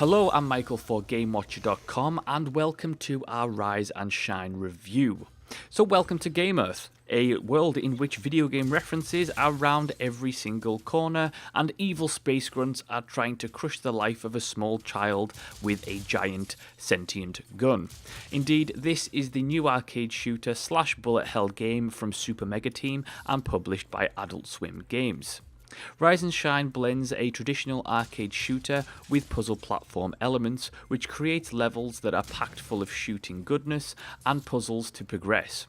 Hello, I'm Michael for GameWatcher.com and welcome to our Rise and Shine review. So welcome to Game Earth, a world in which video game references are round every single corner and evil space grunts are trying to crush the life of a small child with a giant sentient gun. Indeed, this is the new arcade shooter / bullet hell game from Super Mega Team and published by Adult Swim Games. Rise and Shine blends a traditional arcade shooter with puzzle platform elements, which creates levels that are packed full of shooting goodness and puzzles to progress.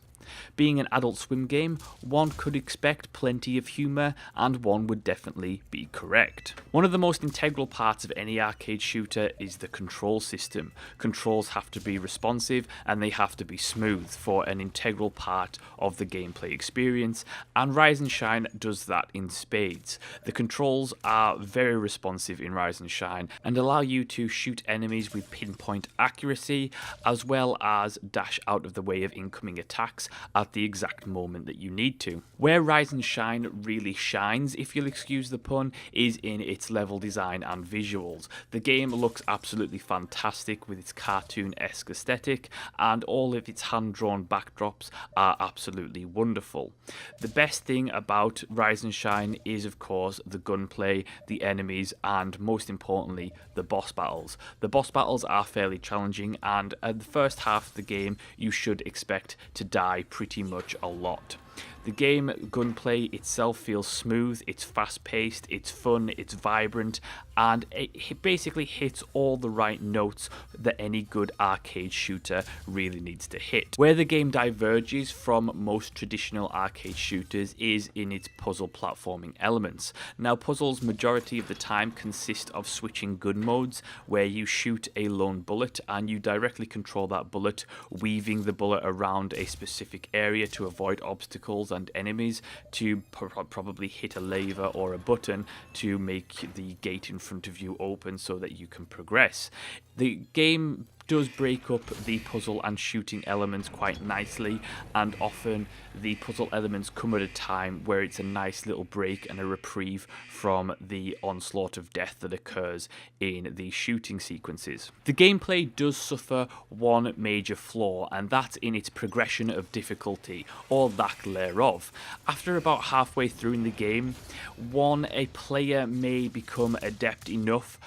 Being an Adult Swim game, one could expect plenty of humour, and one would definitely be correct. One of the most integral parts of any arcade shooter is the control system. Controls have to be responsive and they have to be smooth for an integral part of the gameplay experience, and Rise and Shine does that in spades. The controls are very responsive in Rise and Shine and allow you to shoot enemies with pinpoint accuracy, as well as dash out of the way of incoming attacks at the exact moment that you need to. Where Rise and Shine really shines, if you'll excuse the pun, is in its level design and visuals. The game looks absolutely fantastic with its cartoon-esque aesthetic, and all of its hand-drawn backdrops are absolutely wonderful. The best thing about Rise and Shine is, of course, the gunplay, the enemies, and most importantly, the boss battles. The boss battles are fairly challenging, and at the first half of the game, you should expect to die pretty much a lot. The game Gunplay itself feels smooth, it's fast-paced, it's fun, it's vibrant, and it basically hits all the right notes that any good arcade shooter really needs to hit. Where the game diverges from most traditional arcade shooters is in its puzzle platforming elements. Now, puzzles majority of the time consist of switching gun modes, where you shoot a lone bullet and you directly control that bullet, weaving the bullet around a specific area to avoid obstacles and enemies, to probably hit a lever or a button to make the gate in front of you open so that you can progress. The game does break up the puzzle and shooting elements quite nicely, and often the puzzle elements come at a time where it's a nice little break and a reprieve from the onslaught of death that occurs in the shooting sequences. The gameplay does suffer one major flaw, and that's in its progression of difficulty, or lack thereof. After about halfway through in the game, a player may become adept enough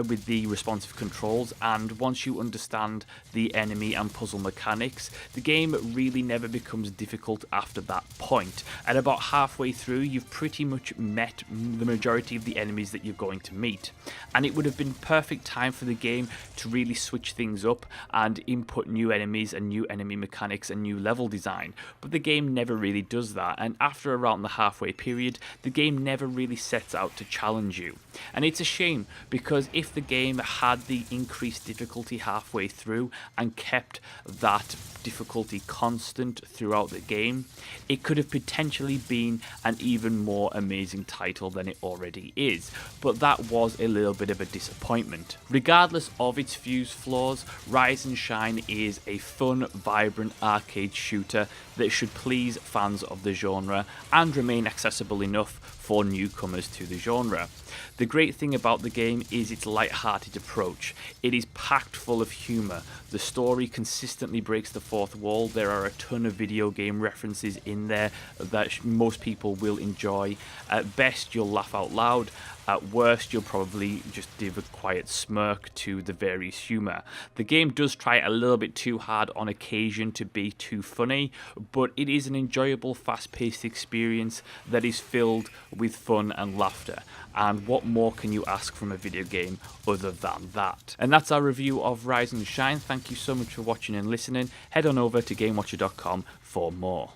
with the responsive controls, and once you understand the enemy and puzzle mechanics, the game really never becomes difficult after that point. At about halfway through, you've pretty much met the majority of the enemies that you're going to meet, and it would have been perfect time for the game to really switch things up and input new enemies and new enemy mechanics and new level design, but the game never really does that, and after around the halfway period, the game never really sets out to challenge you. And it's a shame, because if the game had the increased difficulty halfway through and kept that difficulty constant throughout the game, it could have potentially been an even more amazing title than it already is, but that was a little bit of a disappointment. Regardless of its few flaws, Rise and Shine is a fun, vibrant arcade shooter that should please fans of the genre and remain accessible enough for newcomers to the genre. The great thing about the game is its light-hearted approach. It is packed full of humour. The story consistently breaks the fourth wall. There are a ton of video game references in there that most people will enjoy. At best, you'll laugh out loud. At worst, you'll probably just give a quiet smirk to the various humour. The game does try a little bit too hard on occasion to be too funny, but it is an enjoyable, fast-paced experience that is filled with fun and laughter. And what more can you ask from a video game other than that? And that's our review of Rise and Shine. Thank you so much for watching and listening. Head on over to GameWatcher.com for more.